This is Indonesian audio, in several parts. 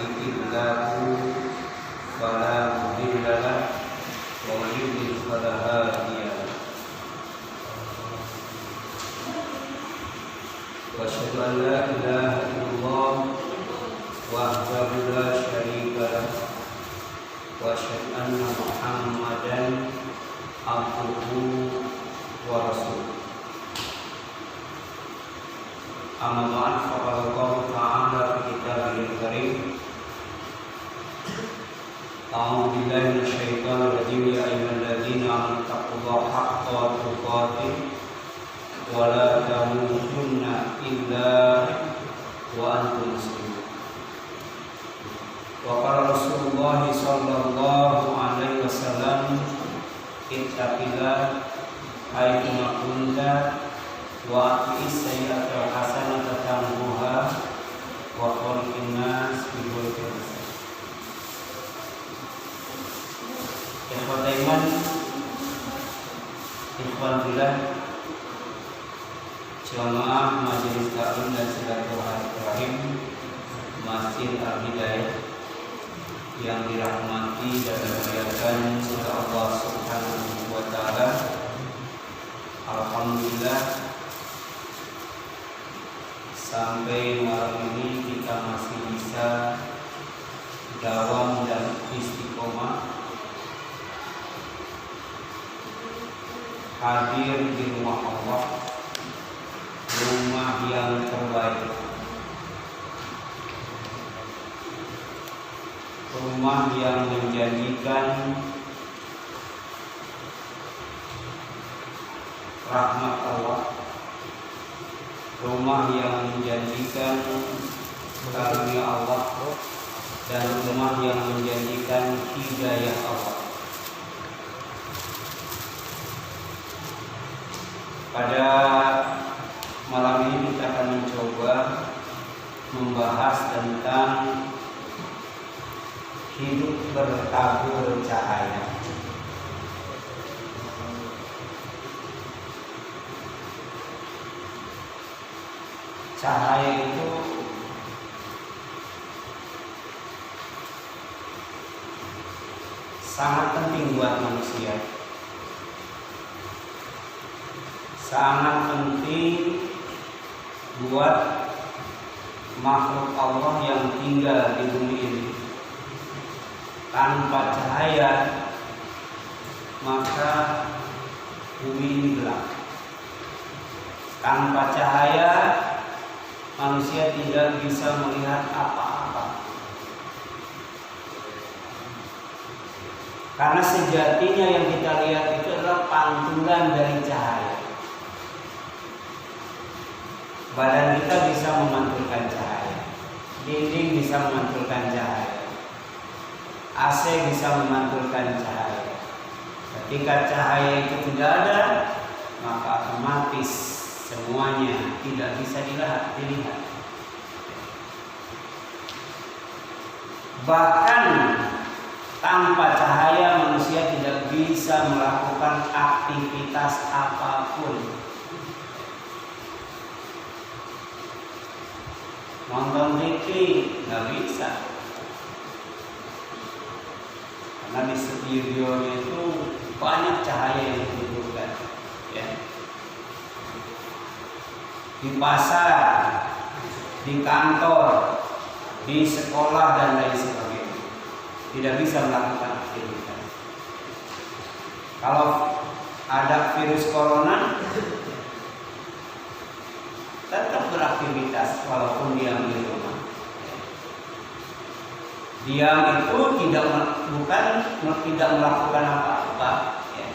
يهده فلا مضل له ومن يضلل فلا هادي له وأشهد أن لا إله إلا الله وحده لا شريك له وأشهد أن محمدا عبده ورسوله أما بعد فقال الله تعالى في كتابه الكريم أعوذ بالله من الشيطان الرجيم يا أيها الذين آمنوا اتقوا الله حق تقاته ولا تموتن إلا وأنتم مسلمون وقال رسول الله صلى الله عليه وسلم اتق الله حيثما كنت وأتبع السيئة الحسنة تمحوها وخالق الناس بخلق حسن. Ikhwan iman, ikhwan billah, jamaah majelis taklim dan silaturahim Masjid Al-Hidayah yang dirahmati dan dimuliakan oleh Allah Subhanahu wa taala. Alhamdulillah, sampai malam ini kita masih bisa dawam dan istiqomah hadir di rumah Allah, rumah yang terbaik, rumah yang menjanjikan rahmat Allah, rumah yang menjanjikan karunia Allah, dan rumah yang menjanjikan hidayah Allah. Pada malam ini kita akan mencoba membahas tentang hidup bertabur cahaya. Cahaya itu sangat penting buat manusia, sangat penting buat makhluk Allah yang tinggal di bumi ini. Tanpa cahaya maka bumi ini gelap. Tanpa cahaya manusia tidak bisa melihat apa-apa. Karena sejatinya yang kita lihat itu adalah pantulan dari cahaya. Badan kita bisa memantulkan cahaya, dinding bisa memantulkan cahaya, AC bisa memantulkan cahaya. Ketika cahaya itu tidak ada, maka otomatis semuanya tidak bisa dilihat. Bahkan tanpa cahaya manusia tidak bisa melakukan aktivitas apapun. Nonton TV nggak bisa, karena di studionya itu banyak cahaya yang dibutuhkan, ya. Di pasar, di kantor, di sekolah dan lain sebagainya tidak bisa melakukan aktivitas. Kalau ada virus corona, tetap beraktivitas walaupun diam di rumah. Diam itu tidak melakukan apa-apa, ya.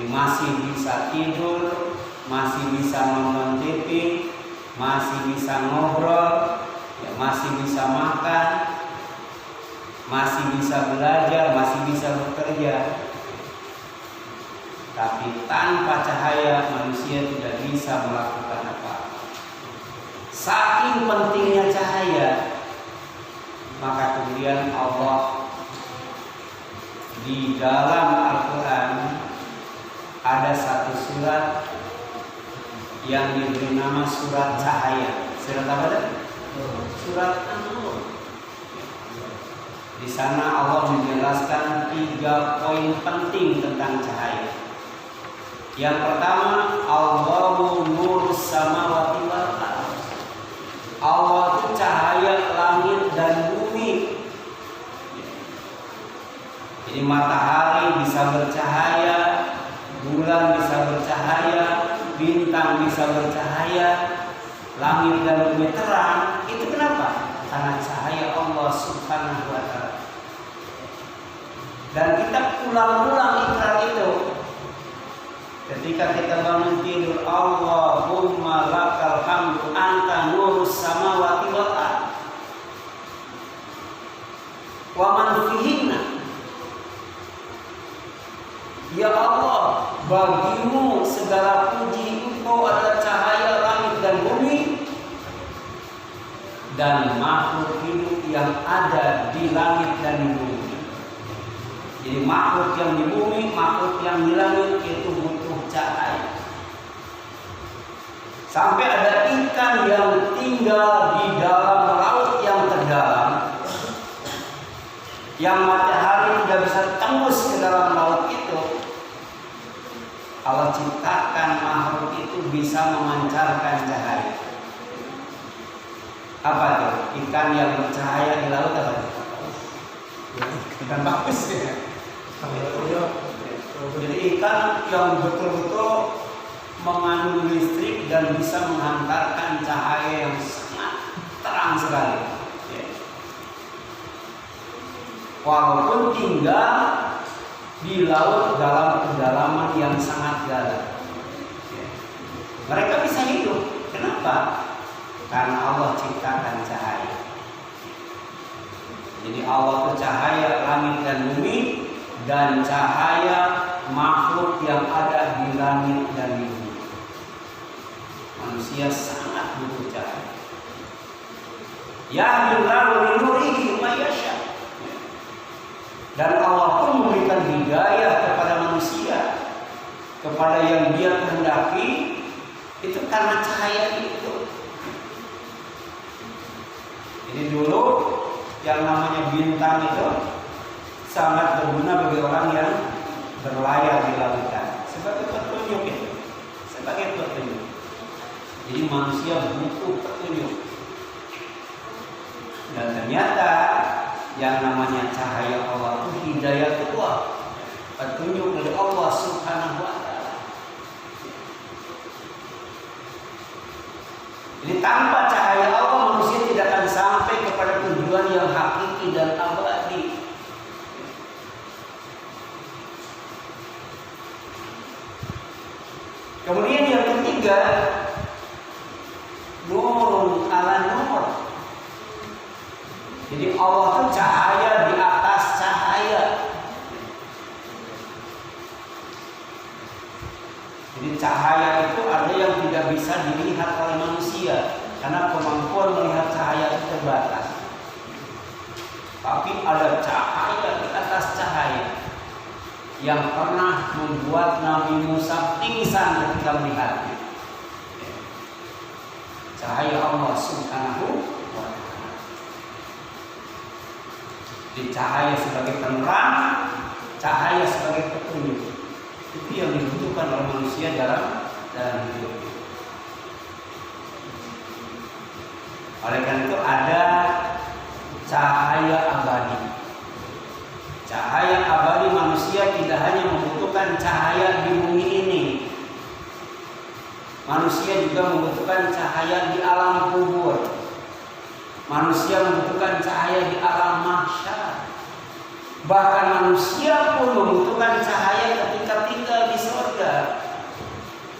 Masih bisa tidur, masih bisa nonton TV, masih bisa ngobrol, ya, masih bisa makan, masih bisa belajar, masih bisa bekerja. Tapi tanpa cahaya manusia tidak bisa melakukan apa-apa. Saking pentingnya cahaya, maka kemudian Allah di dalam Al-Quran ada satu surat yang diberi nama surat cahaya. Surat apa tadi? Surat An-Nur. Di sana Allah menjelaskan 3 poin penting tentang cahaya. Yang pertama, Allahu nurus samawati wal ardh. Allah itu cahaya langit dan bumi. Jadi matahari bisa bercahaya, bulan bisa bercahaya, bintang bisa bercahaya, langit dan bumi terang. Itu kenapa? Karena cahaya Allah Subhanahu wa ta'ala. Dan kita ulang-ulang ikrar itu. Ketika kita bangun tidur, Allahumma lakal hamdu anta nurus samawati wal ardh wa man fihinna. Ya Allah, bagimu segala puji, Engkau adalah cahaya langit dan bumi dan makhluk hidup yang ada di langit dan di bumi. Jadi makhluk yang di bumi, makhluk yang di langit itu butuh cahaya. Sampai ada ikan yang tinggal di dalam laut yang terdalam, yang matahari tidak bisa tembus ke dalam laut itu. Allah ciptakan makhluk itu bisa memancarkan cahaya. Apa itu? Ikan yang bercahaya di laut apa itu? Ikan bagus ya. Jadi ikan yang betul-betul mengandung listrik dan bisa menghantarkan cahaya yang sangat terang sekali. Walaupun tinggal di laut dalam kedalaman yang sangat dalam, mereka bisa hidup. Kenapa? Karena Allah ciptakan cahaya. Jadi Allah itu cahaya langit dan bumi dan cahaya makhluk yang ada di langit dan di bumi. Manusia sangat butuh cahaya. Yahdillahu li nurihi man yasha. Dan Allah pun memberikan hidayah kepada manusia, kepada yang Dia kehendaki, itu karena cahaya itu. Jadi dulu yang namanya bintang itu sangat berguna bagi orang yang berlayar di lautan, sebagai petunjuk itu, sebagai petunjuk. Jadi manusia butuh petunjuk. Dan ternyata yang namanya cahaya Allah itu hidayah Allah, petunjuk dari Allah Subhanahu wa ta'ala. Jadi tanpa cahaya Allah manusia tidak akan sampai kepada tujuan yang hakiki dan abadi. Kemudian yang ketiga, nurun ala nur. Jadi Allah itu cahaya di atas cahaya. Jadi cahaya itu ada yang tidak bisa dilihat oleh manusia karena kemampuan melihat cahaya itu terbatas. Tapi ada cahaya di atas cahaya yang pernah membuat Nabi Musa pingsan ketika melihatnya. Cahaya Allah Subhanahu wa ta'ala. Di cahaya sebagai penerang, cahaya sebagai petunjuk. Itu yang dibutuhkan oleh manusia dalam hidup. Oleh karena itu ada cahaya abadi. Cahaya abadi manusia tidak hanya membutuhkan cahaya di bumi ini. Manusia juga membutuhkan cahaya di alam kubur. Manusia membutuhkan cahaya di alam mahsyar. Bahkan manusia pun membutuhkan cahaya ketika tinggal di surga.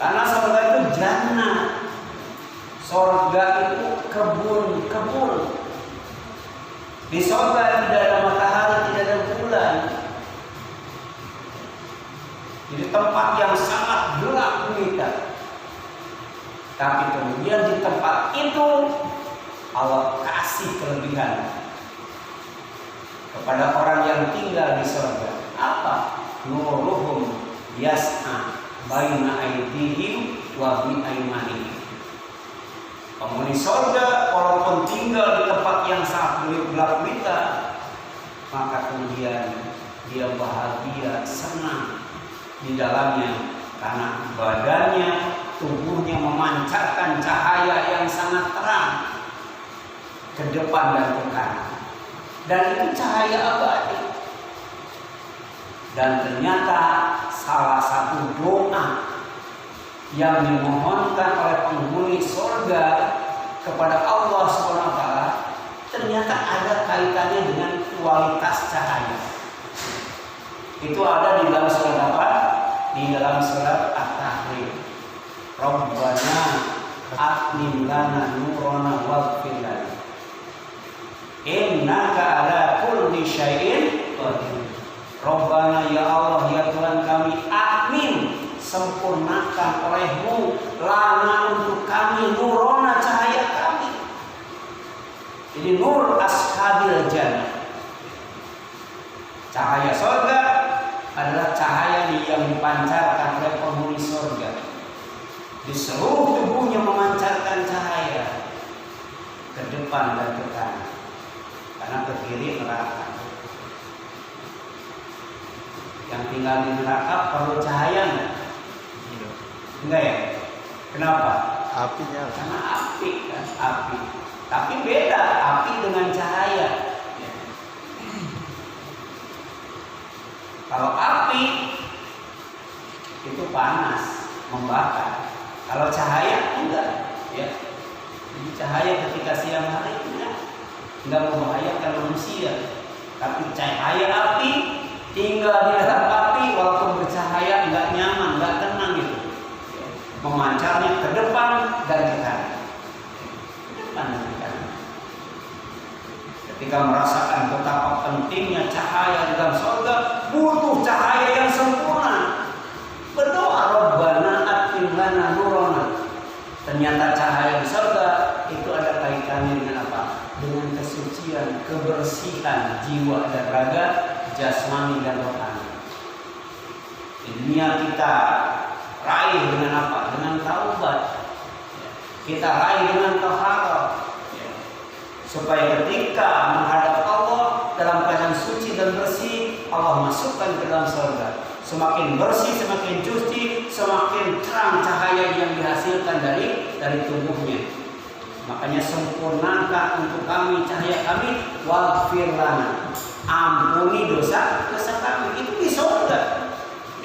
Karena surga itu jannah. Surga itu kebun-kebun. Di surga tidak ada matahari, tidak ada bulan. Jadi tempat yang sangat gelap gulita. Tapi kemudian di tempat itu Allah kasih kelebihan kepada orang yang tinggal di surga. Apa? Nuruhum yas'a baina aydihim wa bi aymanihim. Penghuni surga walaupun tinggal di tempat yang sangat gelap gulita, maka kemudian dia bahagia, senang di dalamnya karena badannya, tubuhnya memancarkan cahaya yang sangat terang ke depan dan ke kanan. Dan itu cahaya abadi. Dan ternyata salah satu doa yang dimohonkan oleh penghuni surga kepada Allah SWT ternyata ada kaitannya dengan kualitas cahaya. Itu ada di dalam surat apa? Di dalam surat At-Tahrim. Rabbana atmim lana nurana waghfir lana innaka ala kulli syai'in qadir. Rabbana, ya Allah, ya Tuhan kami, atmim, sempurnakan olehmu lana untuk kami nurona, cahaya kami. Jadi nur ashabil jannah, cahaya surga adalah cahaya yang dipancarkan oleh penghuni surga. Di seluruh tubuhnya memancarkan cahaya ke depan dan ke kanan, karena ke kiri neraka. Yang tinggal di neraka perlu cahaya enggak? Enggak ya? Kenapa? Apinya. Karena api kan, api. Tapi beda api dengan cahaya. Kalau api itu panas, membakar. Kalau cahaya enggak, ya. Jadi cahaya ketika siang hari enggak membahayakan manusia. Tapi cahaya api, tinggal di dalam api walaupun bercahaya enggak nyaman, enggak tenang gitu. Memancarnya ke depan dan ke kanan. Ke depan dan ke kanan. Ketika merasakan betapa pentingnya cahaya di dalam surga, butuh cahaya yang sempurna. Berdoa, Rabbana atmim lana nurana. Ternyata cahaya di surga itu ada kaitannya dengan apa? Dengan kesucian, kebersihan jiwa dan raga, jasmani dan rohani. Di dunia kita raih dengan apa? Dengan taubat. Kita raih dengan taharah. Supaya ketika menghadap Allah dalam keadaan suci dan bersih, Allah masukkan ke dalam surga. Semakin bersih, semakin suci, semakin terang cahaya yang dihasilkan dari tubuhnya. Makanya sempurnakan untuk kami cahaya kami, waghfir lana. Ampuni dosa kami. Itu di surga.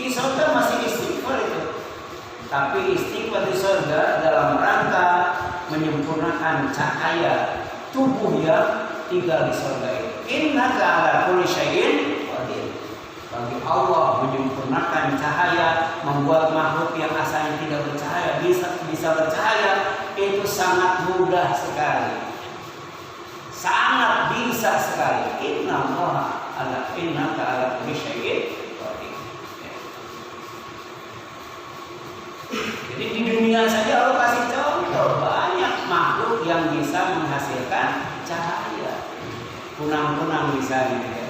Di surga masih istighfar itu. Tapi istighfar di surga dalam rangka menyempurnakan cahaya tubuh yang tinggal di surga itu. Innaka ala kulli syai'in qadir. Bagi Allah menyempurnakan cahaya, membuat makhluk yang asalnya tidak bercahaya bisa bercahaya, itu sangat mudah sekali. Sangat bisa sekali. Innaka ala kulli syai'in qadir. Jadi di dunia saja Allah kasih contoh banyak makhluk yang bisa menghasilkan cahaya. Kunang-kunang misalnya ya.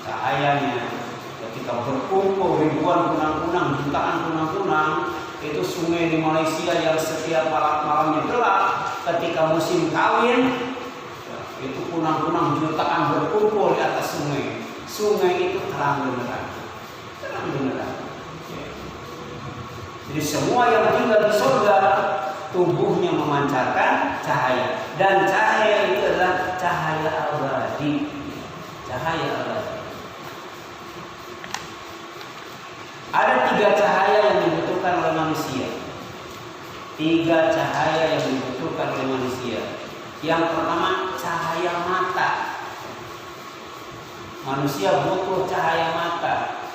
Cahayanya ketika berkumpul ribuan kunang-kunang, jutaan kunang-kunang, itu sungai di Malaysia yang setiap malamnya gelap, ketika musim kawin itu kunang-kunang jutaan berkumpul di atas sungai. Sungai itu terang benerang. Terang benerang. Jadi semua yang tinggal di surga tubuhnya memancarkan cahaya, dan cahaya itu adalah cahaya abadi. Cahaya abadi. Ada 3 cahaya yang dibutuhkan oleh manusia. 3 cahaya yang dibutuhkan oleh manusia. Yang pertama, cahaya mata. Manusia butuh cahaya mata,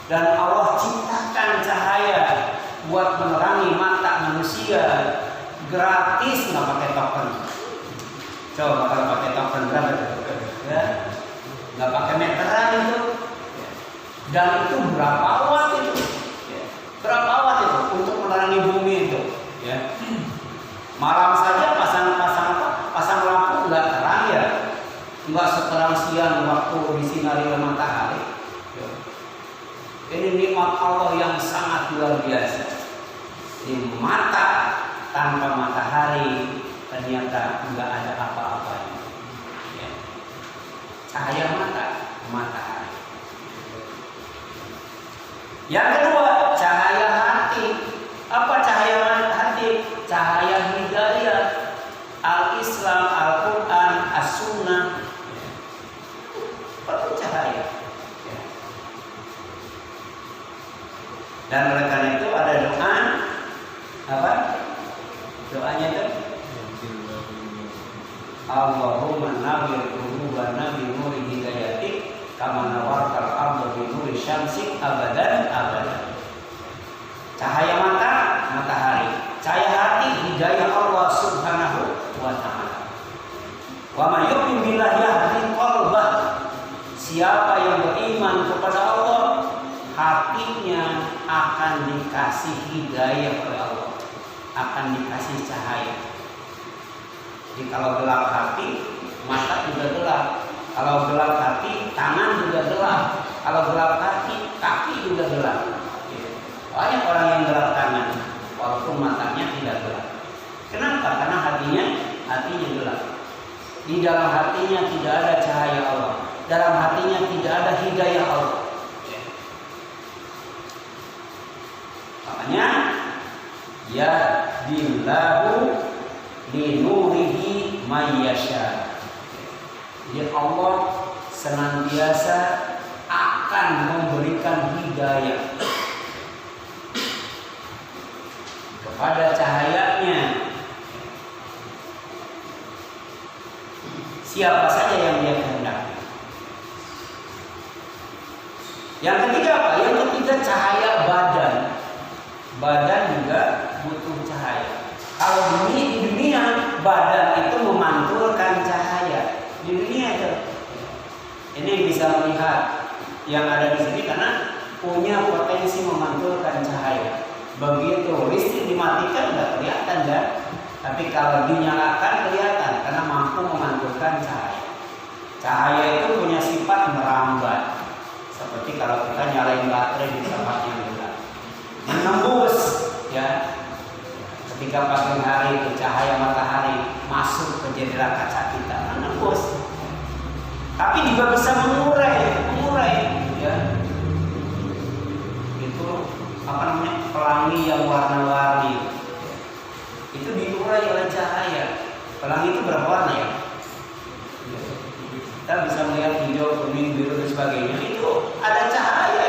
dan Allah ciptakan cahaya buat menerangi mata manusia gratis, nggak pakai token. Coba kalau pakai token berapa? Ya, nggak pakai meteran itu. Dan itu berapa watt itu? Berapa watt itu untuk menerangi bumi itu? Ya. Malam saja pasang lampu nggak terang ya, nggak seterang siang waktu disinari oleh matahari. Ini nikmat Allah yang sangat luar biasa. Di mata tanpa matahari ternyata enggak ada apa-apanya. Ya. Cahaya matahari. Yang kedua, cahaya hati. Apa cahaya hati? Cahaya hidayah, al-Islam, Al-Quran, As-Sunnah. Perlu cahaya. Dan oleh karena itu ada doa. Apa? Doanya itu Allahumma nawwir qulubana bi nuri hidayatik kama nawartal arda bi nuri syamsik abadan abadan. Cahaya matahari, cahaya hati, hidayah Allah Subhanahu wa taala. Wa may yu'min billahi yahdi qalbah. Siapa yang beriman kepada Allah, hatinya akan dikasih hidayah oleh Allah, akan dikasih cahaya. Jadi kalau gelap hati, mata juga gelap. Kalau gelap hati, tangan juga gelap. Kalau gelap hati, kaki juga gelap. Banyak orang yang gelap tangan, walaupun matanya tidak gelap. Kenapa? Karena hatinya gelap. Di dalam hatinya tidak ada cahaya Allah. Dalam hatinya tidak ada hidayah Allah. Makanya ya billahu linurihi mayyasha. Jadi Allah senantiasa akan memberikan hidayah kepada cahayanya siapa saja yang dia kehendaki. Yang ketiga apa? Yang ketiga cahaya badan. Badan juga butuh cahaya. Kalau di dunia badan itu memantulkan cahaya. Di dunia itu. Ini bisa melihat yang ada di sini karena punya potensi memantulkan cahaya. Begitu listrik dimatikan nggak kelihatan kan? Tapi kalau dinyalakan kelihatan karena mampu memantulkan cahaya. Cahaya itu punya sifat merambat. Seperti kalau kita nyalain baterai di tempat yang gelap, menembus ya. Ketika pagi hari itu cahaya matahari masuk ke jendela kaca kita, menembus. Tapi juga bisa mengurai ya. Itu apa namanya? Pelangi yang warna-warni. Itu diurai oleh cahaya. Pelangi itu berapa warna ya? Kita bisa melihat hijau, kuning, biru dan sebagainya. Itu ada cahaya,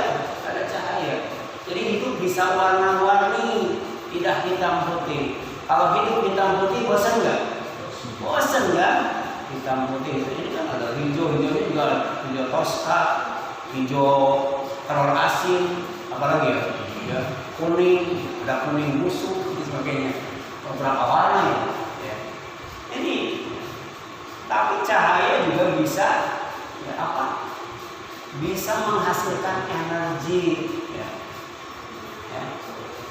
Jadi itu bisa warna-warni, tidak hitam putih. Kalau hidup hitam putih bosan nggak? Bosan nggak? Hitam putih ini kan ada hijau juga, hijau toska, hijau telur asin, apalagi ya? Kuning, ada kuning busuk dan sebagainya. Beberapa warna ya. Jadi tapi cahaya juga bisa ya apa? Bisa menghasilkan energi ya.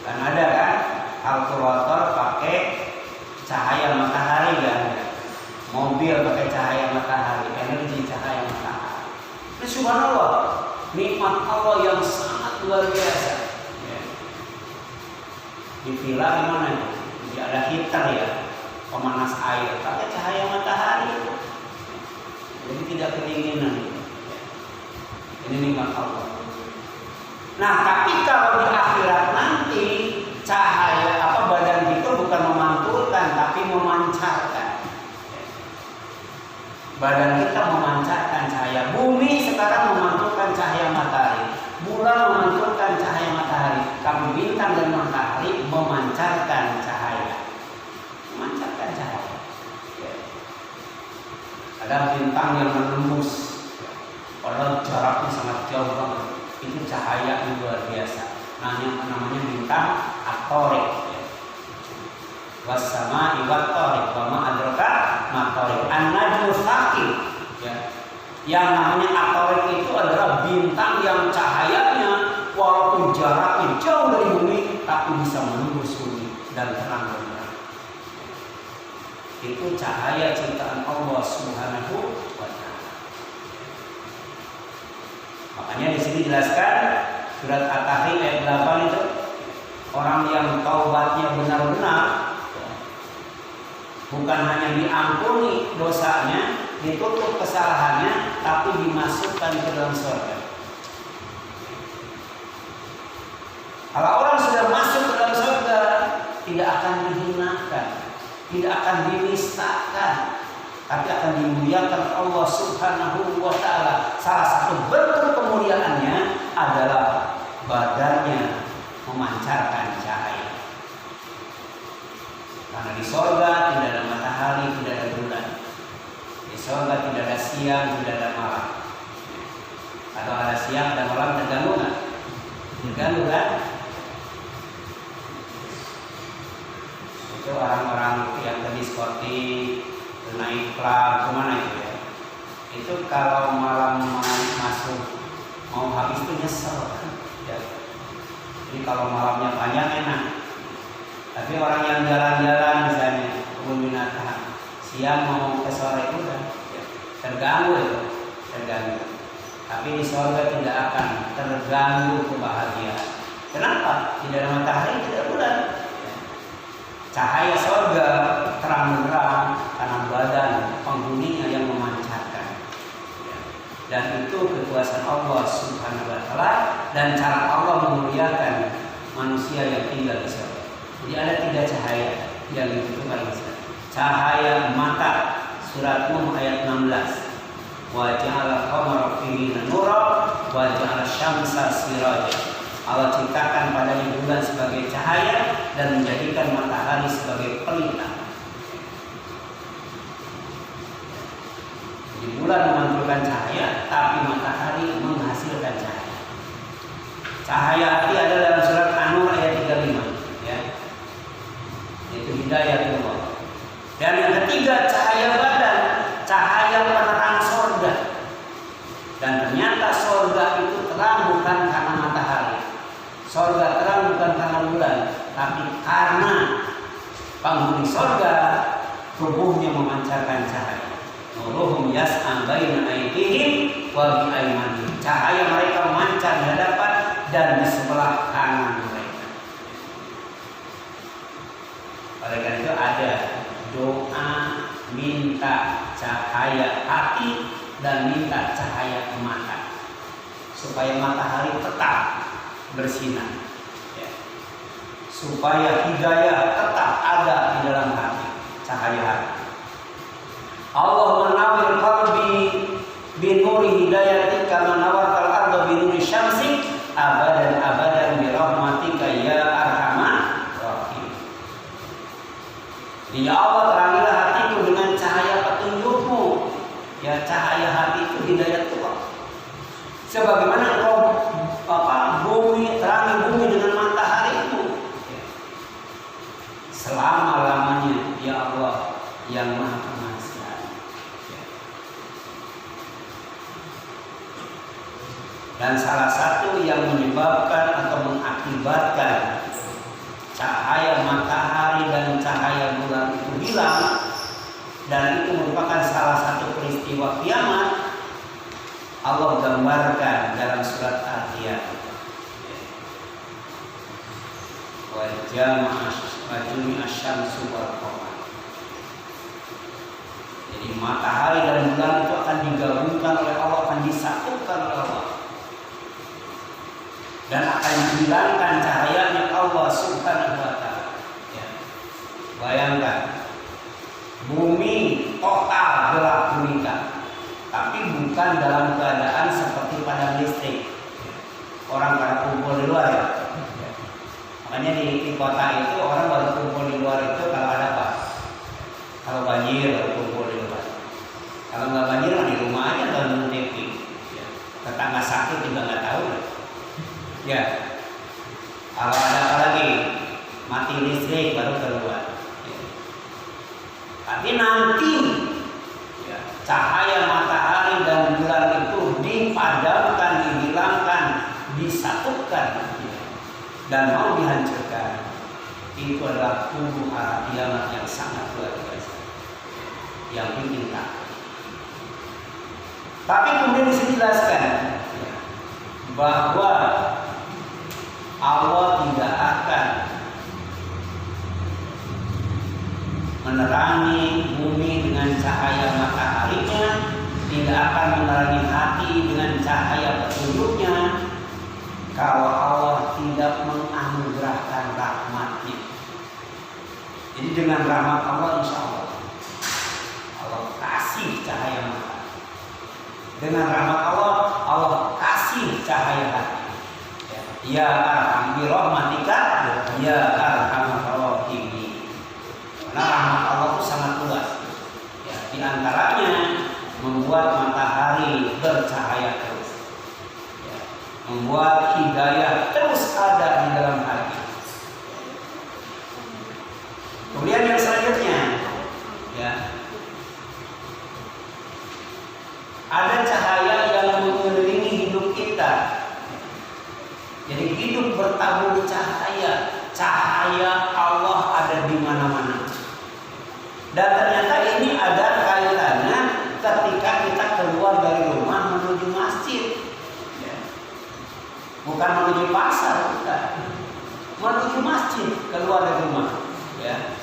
Kan ada kan kalkulator pakai cahaya matahari kan, mobil pakai cahaya matahari, energi cahaya matahari. Ini subhanallah, nikmat Allah yang sangat luar biasa ya. Di villa gimana ya? Ada heater ya, pemanas air pakai cahaya matahari, jadi tidak kedinginan. Ini nikmat Allah. Nah, tapi kalau di akhirat nanti cahaya badan itu bukan memantulkan tapi memancarkan. Badan kita memancarkan cahaya. Bumi sekarang memantulkan cahaya matahari. Bulan memantulkan cahaya matahari. Kami bintang dan matahari memancarkan cahaya. Memancarkan cahaya. Ada bintang yang menembus, padahal jaraknya sangat jauh banget. Itu cahaya yang luar biasa. Namanya bintang at-Thariq. Was-sama'i wat-Thariq, wa ma adraka ma-Thariq. An-najmu tsaqil. Ya. Yang namanya at-Thariq itu adalah bintang yang cahayanya walaupun jaraknya jauh dari bumi, tapi bisa menembus bumi dan terang benderang. Itu cahaya ciptaan Allah Subhanahu wa taala. Makanya di sini jelaskan surat At-Tahrim ayat 8 itu orang yang taubatnya benar-benar Bukan hanya diampuni dosanya, ditutup kesalahannya, tapi dimasukkan ke dalam surga. Kalau orang sudah masuk ke dalam surga, tidak akan dihinakan, tidak akan dinistakan, tapi akan dimuliakan Allah Subhanahu wa Ta'ala. Salah satu bentuk kemuliaannya adalah badannya memancarkan cahaya. Karena di surga tidak ada matahari, tidak ada bulan. Di surga tidak ada siang, tidak ada malam. Atau ada siang dan malam terganggu nggak? Terganggu kan? Itu orang-orang yang ke diskotik, naik klub, kemana itu ya? Itu kalau malam masuk mau habis itu nyesel kan? Ya. Jadi kalau malamnya panjang enak. Tapi orang yang jalan-jalan misalnya kebun binatang, siang mau ke sore itu kan ya, terganggu itu, terganggu. Tapi di surga tidak akan terganggu kebahagiaan. Kenapa? Tidak ada matahari, tidak ada bulan. Cahaya surga terang-terang karena badan penghuninya yang memancarkan. Dan itu kekuasaan Allah Subhanahu wa Ta'ala dan cara Allah memuliakan manusia yang tinggal di surga. Jadi ada 3 cahaya yang dibutuhkan. Cahaya mata, surat Nuh ayat 16. Wa ja'ala qamara fihi nura wa ja'ala syamsa siraja. Allah ciptakan padanya bulan sebagai cahaya dan menjadikan matahari sebagai pelita. Jadi bulan memantulkan cahaya, tapi matahari menghasilkan cahaya. Cahaya hati ada dalam surat An-Nur ayat 35. Itu hidayah Allah. Dan yang ketiga cahaya badan, cahaya penerang surga. Dan ternyata surga itu terang bukan karena matahari, surga terang bukan karena bulan, tapi karena penghuni surga tubuhnya memancarkan cahaya. Nuruhum yas'a baina aydihim wa bi aymanihim. Cahaya mereka memancar di hadapan dan di sebelah kanan mereka. Oleh karena itu ada doa minta cahaya hati dan minta cahaya mata supaya matahari tetap bersinar, ya. Supaya hidayah tetap ada di dalam hati, cahaya hati. Allah menawir qalbi binuri hidayati kama nawartal arda binuri syamsi abadan bi rahmatika ya arhamar. Ya Allah, terangilah hatiku dengan cahaya petunjukmu. Ya, cahaya hati itu hidayah Tuhan. Sebagaimana engkau bumi, terangi bumi dengan mataharimu. Selama-lamanya, ya Allah yang Maha Pengasih. Dan salah satu yang menyebabkan atau mengakibatkan cahaya matahari dan cahaya bulan itu hilang, dan itu merupakan salah satu peristiwa kiamat. Allah gambarkan dalam surat Al-Qiyamah. Wa jama'a asy-syamsu wal qamar. Jadi matahari dan bulan itu akan digabungkan oleh Allah, akan disatukan oleh Allah. Dan akan dihilangkan cahayanya Allah Subhanahu wa Ta'ala. Ya. Bayangkan, bumi total gelap gulita, tapi bukan dalam keadaan seperti padam listrik. Orang pada kumpul di luar ya. Makanya di kota itu orang baru kumpul di luar itu kalau ada apa? Kalau banjir baru kumpul di luar. Kalau nggak banjir di rumah aja nonton TV. Ya. Tetangga sakit juga nggak tahu. Ya, kalau ada apa lagi mati listrik baru keluar. Ya. Tapi nanti ya, cahaya matahari dan bulan itu dipadamkan, dihilangkan, disatukan, ya, dan mau dihancurkan. Itu adalah tubuh hari kiamat yang sangat luar biasa, yang bikin takut. Tapi kemudian dijelaskan ya, bahwa Allah tidak akan menerangi bumi dengan cahaya mataharinya, tidak akan menerangi hati dengan cahaya petunjuknya kalau Allah tidak menganugerahkan rahmatnya. Jadi dengan rahmat Allah insya Allah kasih cahaya mata. Dengan rahmat Allah kasih cahaya hati. Ya arham bi rahmatika ya arhamar rahimin. Karena rahmat Allah itu sangat luas. Ya, di antaranya membuat matahari bercahaya terus. Ya, membuat hidayah terus ada di dalam hati. Kemudian yang selanjutnya, ya, ada cahaya yang mengelilingi hidup kita. Jadi hidup bertabur cahaya, cahaya Allah ada di mana-mana. Dan ternyata ini ada kaitannya ketika kita keluar dari rumah menuju masjid, ya. Bukan menuju pasar, bukan. Menuju masjid, keluar dari rumah, ya.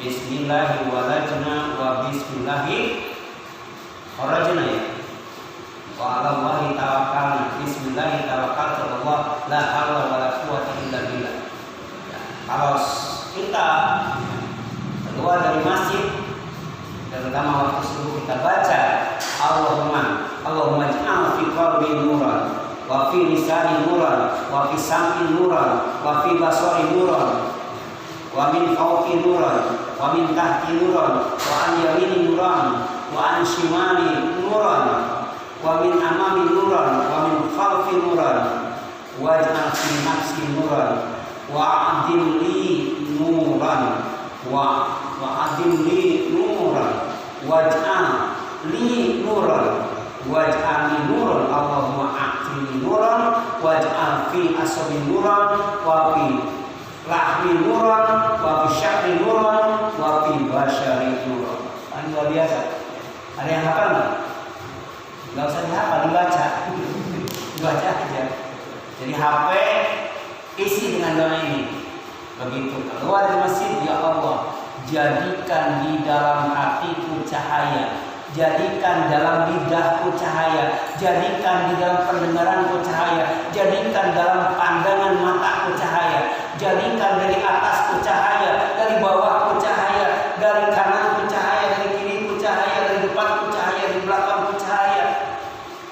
Bismillahirrahmanirrahim wa bismillahirrahmanirrahim, ya. Wa 'alallahi tawakkalna, bismillahi tawakkaltu 'alallah, la haula wala quwwata illa billah. Kalau kita keluar dari masjid, terutama waktu subuh, kita baca Allahumma ij'al fi qalbi nuran wa fi lisani nuran wa fi sam'i nuran wa fi basari nuran wa min fawqi nuran wa min tahti nuran wa an yamini nuran wa an shimali nuran wa min amami nuran wa min khalfi nuran waj'al fi nafsi nuran wa adim li nuran wa adim li nuran waj'al li nuran waj'al li nuran Allahumma a'tini nuran waj'al fi asabi nuran wa fi lahmi nuran wa fi syakri nuran wa fi basyari nuran. Ini luar biasa. Ada yang hafal nggak? Nggak usah dihafal, dibaca. Dibaca aja. Jadi HP isi dengan doa ini. Begitu keluar dari masjid, ya Allah, jadikan di dalam hatiku cahaya, jadikan dalam lidahku cahaya, jadikan di dalam pendengaranku cahaya, jadikan dalam pandangan mataku cahaya, jadikan dari atasku cahaya, dari bawahku cahaya, dari kananku cahaya, dari kiriku cahaya, dari depanku cahaya, dari belakangku cahaya.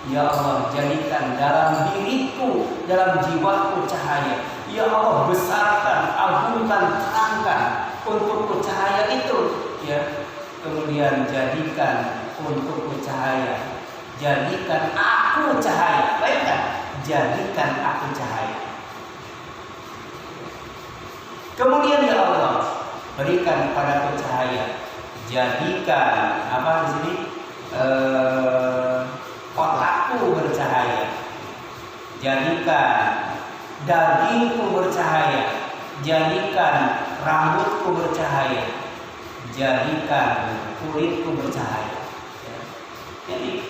Ya Allah, jadikan dalam diriku, dalam jiwaku cahaya. Ya Allah, besarkan, agungkan, terangkan untukku cahaya itu, ya. Kemudian jadikan untukku cahaya, jadikan aku cahaya. Baikkan, jadikan aku cahaya. Kemudian ya Allah, berikan kepadaku cahaya. Jadikan apa di sini? Otakku bercahaya. Jadikan dagingku bercahaya. Jadikan rambutku bercahaya. Jadikan kulitku bercahaya. Jadi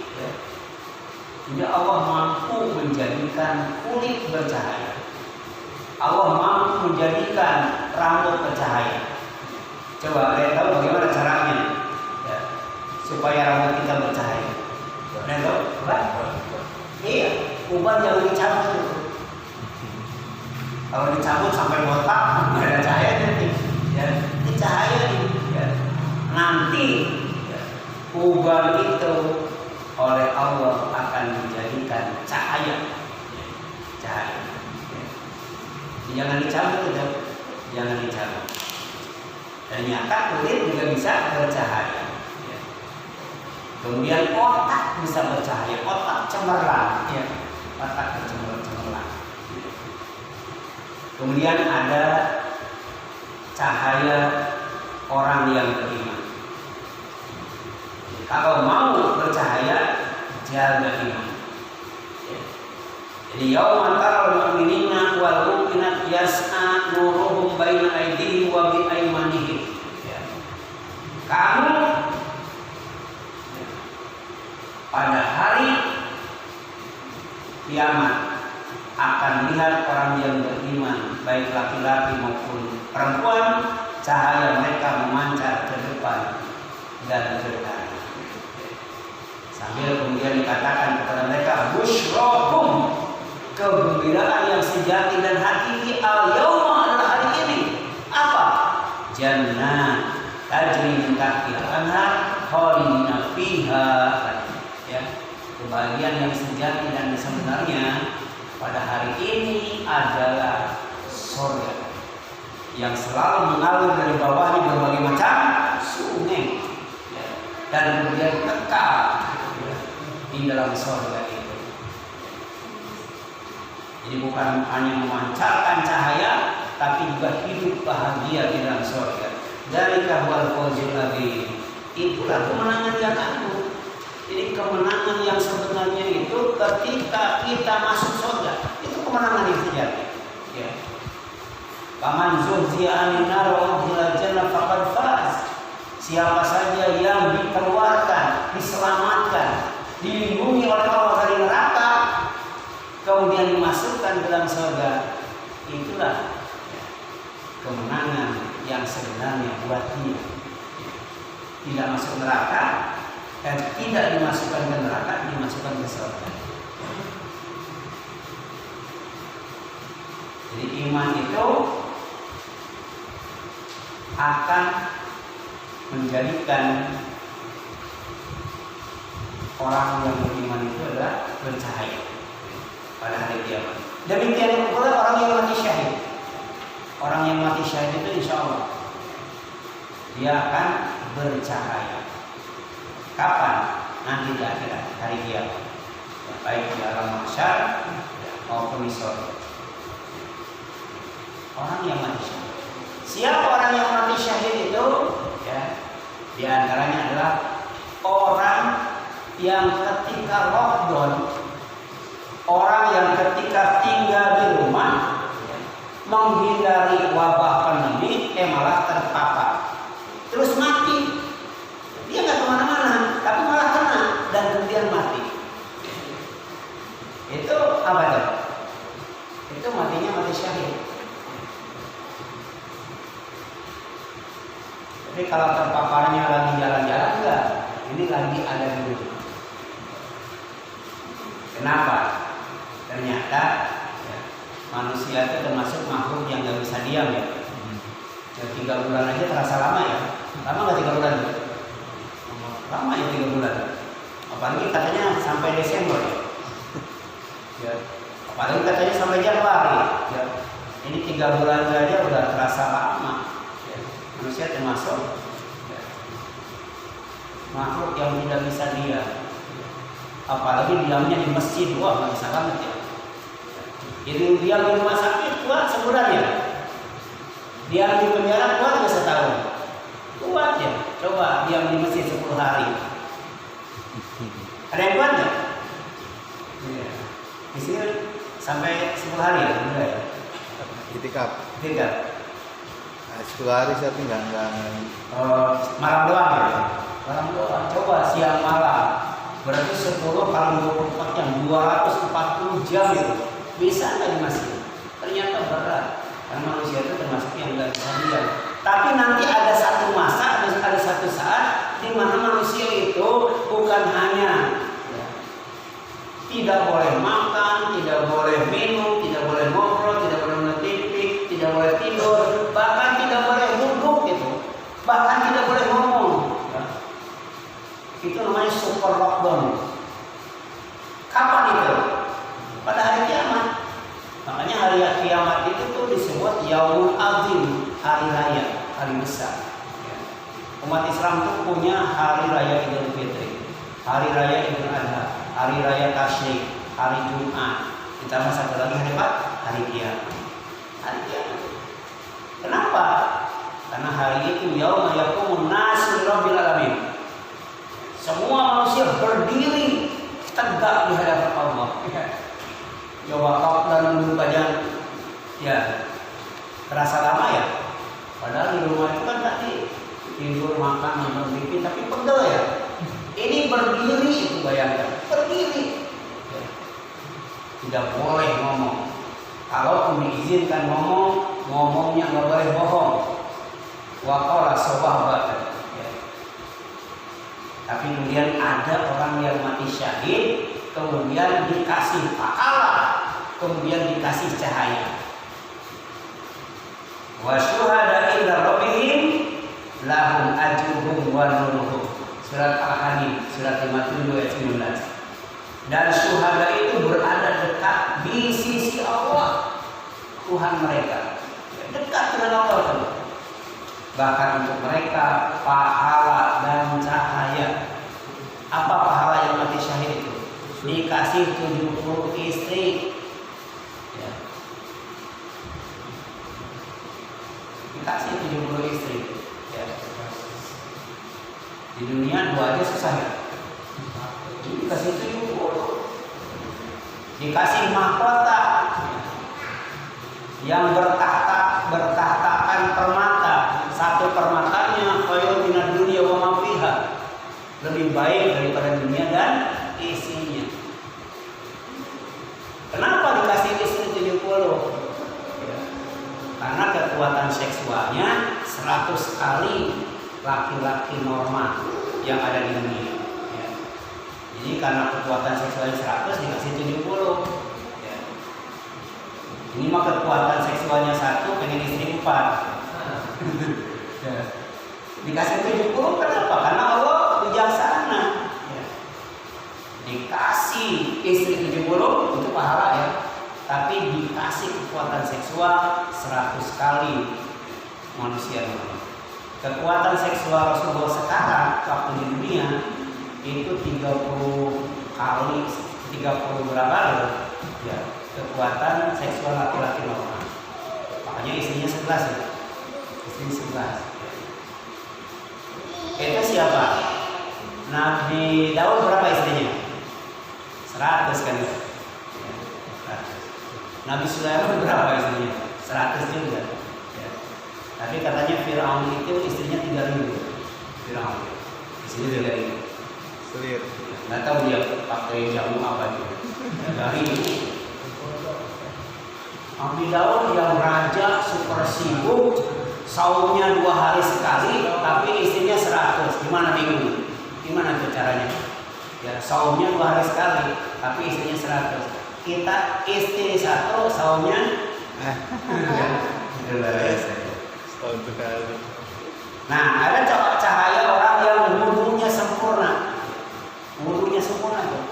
Allah mampu menjadikan kulit bercahaya. Allah mampu menjadikan rambut bercahaya. Coba kalian tahu bagaimana caranya, ya, supaya rambut kita bercahaya? Kalian tahu? Iya, uban yang dicabut. Kalau dicabut sampai botak, nggak ada cahaya nanti. Ya, ini cahaya nih. Ya. Nanti ya, uban itu oleh Allah akan menjadikan cahaya. Cahaya. Ya. Jangan dicabut itu, jangan dicabut. Ternyata kulit juga bisa bercahaya. Ya. Kemudian otak bisa bercahaya, otak cemerlang. Ya. Otak cemerlang. Kemudian ada cahaya orang yang beriman. Kalau mau bercahaya, jaga iman. Jadi yauma taral mu'minina wal mu'minat yas'a nuruhum baina aydihim wa bi aymanihim. Kamu pada hari kiamat akan lihat orang yang beriman, baik laki-laki maupun perempuan, cahaya mereka memancar ke depan dan ke kanan. Sambil kemudian dikatakan kepada mereka, busyrakum, kegembiraan yang sejati dan hakiki al-yauma, adalah hari ini. Apa? Jannah tajri min tahtiha al-anhar khalidina fiha. Ya, kebahagiaan yang sejati dan sebenarnya pada hari ini adalah surga yang selalu mengalir dari bawahnya berbagai macam sungai, ya, dan kemudian kekal, ya, di dalam surga itu. Jadi bukan hanya memancarkan cahaya, tapi juga hidup bahagia di dalam surga. Dari kahwal fawzul adzim, itulah kemenangan yang agung. Jadi kemenangan yang sebenarnya itu ketika kita masuk surga, itu kemenangan yang sejati. Ya. Faman zuhziya 'anil nar wa udkhila jannah faqad faz. Siapa saja yang dikeluarkan, diselamatkan, dilindungi oleh Allah dari neraka, kemudian dimasukkan ke dalam surga, itulah kemenangan yang sebenarnya buat dia. Tidak masuk neraka dan tidak dimasukkan ke neraka, dimasukkan ke surga. Jadi iman itu akan menjadikan orang yang beriman itu adalah bercahaya pada hari kiamat. Demikian pula orang yang mati syahid. Orang yang mati syahid itu insya Allah dia akan bercahaya. Kapan? Nanti di akhirat, hari kiamat. Baik di alam mahsyar maupun di surga. Orang yang mati syahid. Siapa orang yang mati syahid itu? Ya, di antaranya adalah orang yang ketika lockdown, orang yang ketika tinggal di rumah, ya, menghindari wabah pandemi, malah terpapar, terus mati. Dia nggak kemana-mana, tapi malah kena dan kemudian mati. Itu apa itu? Itu matinya mati syahid. Tapi kalau terpaparnya lagi jalan-jalan, enggak. Ini lagi ada di rumah. Kenapa? Ternyata ya, manusia itu termasuk makhluk yang nggak bisa diam ya. 3 bulan aja terasa lama ya. Lama nggak 3 bulan? Lama ya 3 bulan. Apalagi katanya sampai Desember ya. Ya. Apalagi katanya sampai Januari. Ya. Ini 3 bulan saja udah terasa lama. Ya. Manusia termasuk ya, makhluk yang tidak bisa diam. Apalagi diamnya di masjid, wah nggak bisa banget ya. Jadi diam di rumah sakit kuat sebulan ya. Diam di penjara kuat nggak setahun? Kuat ya. Coba diam di masjid 10 hari. Ada yang kuat nggak? Ya. Di sini sampai 10 hari ya, enggak ya? Itikaf. Itikaf. 10 hari saya tinggal malam doang ya. Malam doang. Coba siang malam. Berarti 10 kali 24 jam, 240 jam itu. Bisa nggak di masjid? Ternyata berat. Karena manusia itu termasuk yang nggak bisa diam. Tapi nanti ada satu masa, ada satu saat di mana manusia itu bukan hanya ya, tidak boleh makan, tidak boleh minum, tidak boleh ngobrol, tidak boleh nonton TV, tidak boleh tidur, bahkan tidak boleh duduk gitu, bahkan tidak boleh ngomong. Ya. Itu namanya super lockdown. Kapan itu? Pada hari kiamat. Makanya hari kiamat itu tuh disebut Yaumul Azim, hari raya, hari besar. Ya. Umat Islam tuh punya hari raya Idul Fitri, hari raya Idul Adha, hari raya Tasyrik, hari Jumat. Ditambah satu lagi hari apa? Hari kiamat. Hari kiamat. Kenapa? Karena hari itu yauma yaqumun nasu lirabbil alamin. Semua manusia berdiri tegak di hadapan Allah. Ya wakaf dan menunggu kajian, ya terasa lama ya. Padahal di rumah itu kan tadi tidur, makan, nonton TV, tapi pegel ya. Ini berdiri itu bayangkan, berdiri. Ya. Tidak boleh ngomong. Kalau diizinkan ngomong, ngomongnya nggak boleh bohong. Waqala sawabatan. Ya. Tapi kemudian ada orang yang mati syahid, kemudian dikasih pahala, kemudian dikasih cahaya. Wa syuhada inda rabbihim lahum ajruhum wa nuruhum. Surat Al-Hadid, surat 57 ayat 19. Dan syuhada itu berada dekat di sisi Allah, Tuhan mereka. Dekat dengan Allah. Bahkan untuk mereka pahala dan cahaya. Apa pahala yang mati syahid itu? Dikasih 70 istri. Ya. Dikasih 70 istri. Ya. Di dunia 2 aja susah ya. Dikasih 70. Dikasih mahkota yang bertahtakan permata. Satu permatanya khairun minad dunya wa ma fiha. Lebih baik daripada dunia dan isinya. Kenapa dikasih istri 70? Ya. Karena kekuatan seksualnya 100 kali laki-laki normal yang ada di dunia. Ya. Jadi karena kekuatan seksualnya 100 dikasih 70. Ya. Ini mah kekuatan seksualnya 1, pengen istri 4. Ya. Dikasih 70 kenapa? Karena Allah bijaksana. Ya. Dikasih istri 70 itu pahala ya. Tapi dikasih kekuatan seksual 100 kali manusia normal. Kekuatan seksual Rasulullah sekarang waktu di dunia itu 30 kali 30 berapa loh? Ya, kekuatan seksual laki-laki normal. Makanya istrinya 11 ya. Istri 11. Itu siapa? Nabi Daud berapa istrinya? 100 kan ya? 100. Nabi Sulaiman berapa istrinya? 100 juga. Ya. Tapi katanya Fir'aun itu istrinya 3.000. Fir'aun. Istrinya 3.000. Selir. Nggak tahu dia pakai jamu apa gitu. Dari Nabi Daud yang raja super sibuk, saumnya 2 hari sekali, tapi istrinya 100. Gimana bingung? Gimana tuh caranya? Ya, saumnya 2 hari sekali, tapi istrinya 100. Kita istri 1, saumnya Setahun sekali. Nah, ada cahaya orang yang wudunya sempurna. Wudunya sempurna tuh.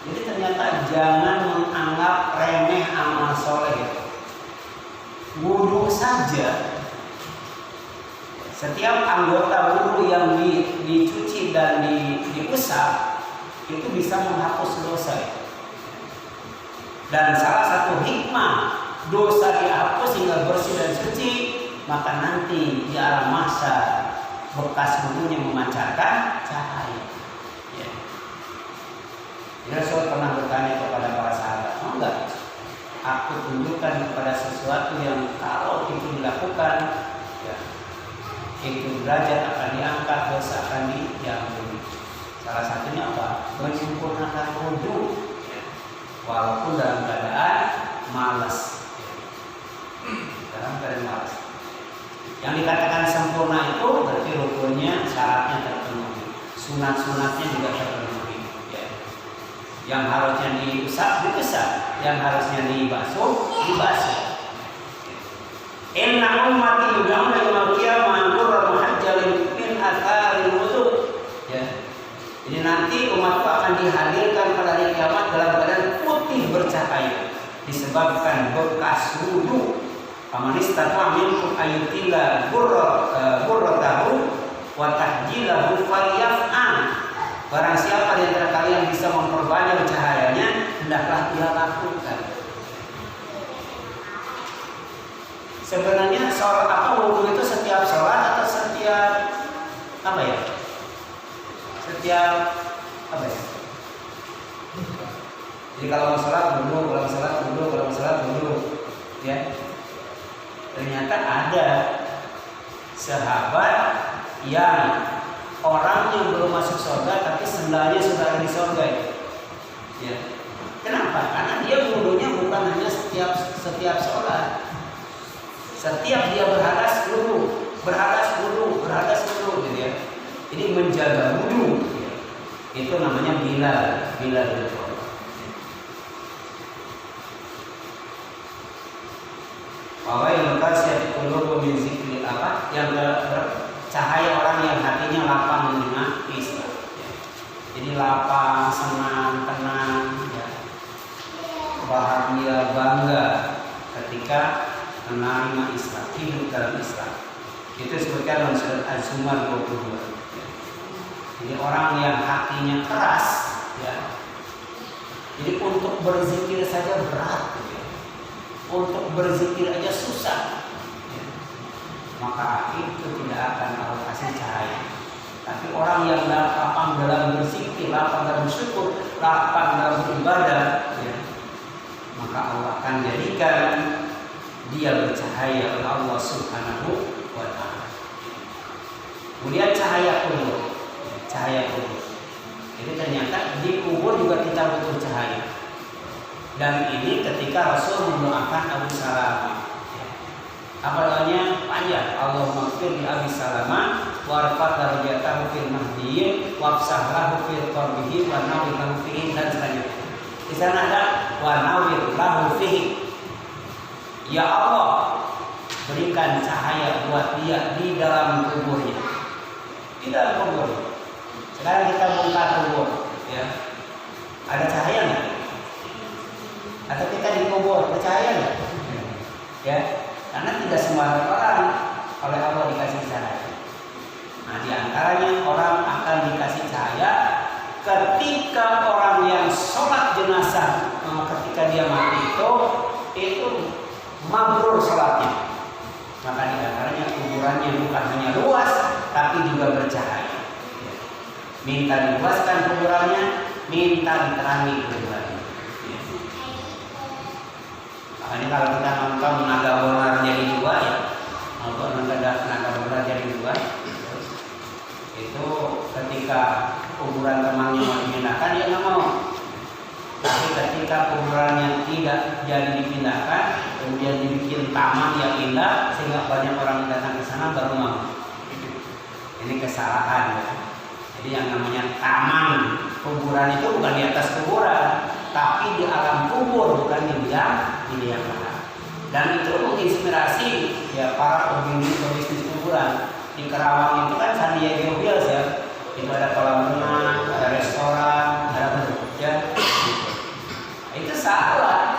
Jadi ternyata jangan menganggap remeh amal soleh. Wudu saja, setiap anggota wudu yang dicuci dan diusap itu bisa menghapus dosa. Dan salah satu hikmah dosa dihapus hingga bersih dan suci, maka nanti di alam mahsyar bekas wudunya memancarkan cahaya. Ya. Rasul pernah bertanya kepada para sahabat, mau enggak aku tunjukkan kepada sesuatu yang kalau itu dilakukan, ya, itu derajat akan diangkat, dosa akan diampuni. Salah satunya apa? Menyempurnakan wudu, ya. Walaupun dalam keadaan malas. Dalam keadaan malas. Yang dikatakan sempurna itu berarti rukunnya, syaratnya terpenuhi, sunat-sunatnya juga terpenuhi. Yang harusnya diusap, yang harusnya dibasuh, Inna ummati yud'auna yaumal qiyamah ghurran muhajjalin min atharil wudu. Ya. Jadi nanti umatku akan dihadirkan pada hari kiamat dalam keadaan putih bercahaya disebabkan bekas wudu. Faman istata'a minkum ayyutila ghurratahu wa tahjilahu falyaf'al. Barang siapa di antara kalian bisa memperbanyak cahayanya, hendaklah dia lakukan. Sebenarnya sholat wudu itu setiap sholat atau setiap apa ya? Setiap apa ya? Jadi kalau mau sholat dulu, kalau mau sholat dulu, ya. Ternyata ada sahabat yang orang yang belum masuk surga tapi sendalnya sudah ada di surga. Ya. Kenapa? Karena dia wudunya bukan hanya setiap sholat. Setiap dia berhadas wudu. berhadas wudhu gitu ya. Jadi menjaga wudhu ya. Itu namanya Bilal bin Rabah. Bahwa yang kasih qulubu min zikri apa? Yang cahaya orang yang hatinya lapang mendengar Islam. Ya. Jadi lapang, senang, tenang, ya. Bahagia, bangga ketika menerima Islam, hidup dalam Islam. Itu disebutkan dalam surat Az-Zumar 22. Ya. Jadi orang yang hatinya keras, ya. Jadi untuk berzikir saja berat. Untuk berzikir aja susah ya. Maka itu tidak akan Allah kasih cahaya. Tapi orang yang lapang dalam berzikir, lapang dalam bersyukur, lapang dalam beribadah ya, maka Allah akan jadikan dia bercahaya oleh Allah Subhanahu wa ta'ala. Kemudian cahaya kubur. Jadi ternyata di kubur juga kita butuh cahaya. Dan ini ketika Rasul mendoakan Abu Salamah. Apa doanya? Panjang. Allahumma ighfir li Abi Salamah warfa' darajatahu fil mahdiyyin wafsah lahu fil qabrihi wa nawwir lahu fihi dan selanjutnya. Di sana ada wa nawwir lahu fihi. Ya Allah, berikan cahaya buat dia di dalam kuburnya. Di dalam kubur. Sekarang kita buka kubur, ya. Ada cahaya nggak? Atau kita dikubur, percaya nggak? Ya, karena tidak semua orang oleh Allah dikasih cahaya. Nah, di antaranya orang akan dikasih cahaya ketika orang yang sholat jenazah ketika dia mati itu mabrur sholatnya. Maka di antaranya kuburannya bukan hanya luas, tapi juga bercahaya. Minta diluaskan kuburannya, minta diterangi kuburannya. Makanya kalau kita nonton Naga Bonar jadi dua ya, nonton Naga Bonar jadi dua, itu ketika kuburan temannya mau dipindahkan dia nggak mau. Tapi ketika kuburannya tidak jadi dipindahkan, kemudian dibikin taman yang indah sehingga banyak orang datang ke sana baru mau. Ini kesalahan ya. Jadi yang namanya taman kuburan itu bukan di atas kuburan, tapi di alam kubur, bukan di liang lahat. Dan itu menginspirasi ya para pebisnis kuburan. Di Kerawang itu kan San Diego Hills ya, itu ada kolam renang, ada restoran, ada ya. Itu salah,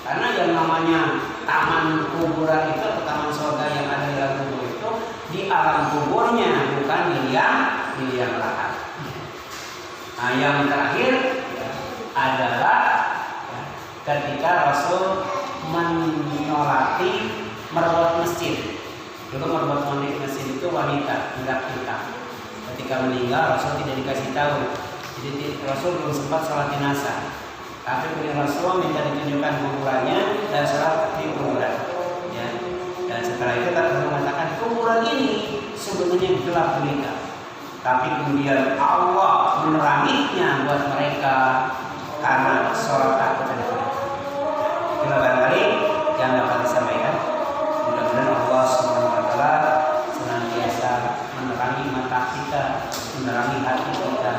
karena yang namanya taman kuburan itu atau taman surga yang ada di dalam kubur itu di alam kuburnya, bukan di liang lahat. Nah, yang terakhir ya, adalah ya, ketika Rasul menyolati merawat masjid. Dulu merawat masjid itu wanita, budak hitam. Ketika meninggal Rasul tidak dikasih tahu. Jadi Rasul belum sempat sholat jenazah. Tapi kemudian Rasul minta ditunjukkan kuburannya dan sholat di kuburan. Ya. Dan setelah itu Rasul mengatakan kuburan ini sebenarnya gelap gulita. Tapi kemudian Allah meneranginya buat mereka karena sholat takut ada mereka. Itulah barangkali yang dapat disampaikan. Mudah-mudahan Allah SWT senantiasa menerangi mata kita, menerangi hati kita,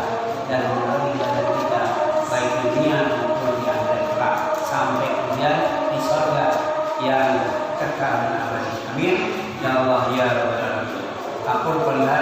dan menerangi badan kita, baik di dunia maupun di akhirat kelak, sampai kemudian di surga yang kekal dan abadi. Amin. Ya Allah ya Rabbal Alamin. Aku melihat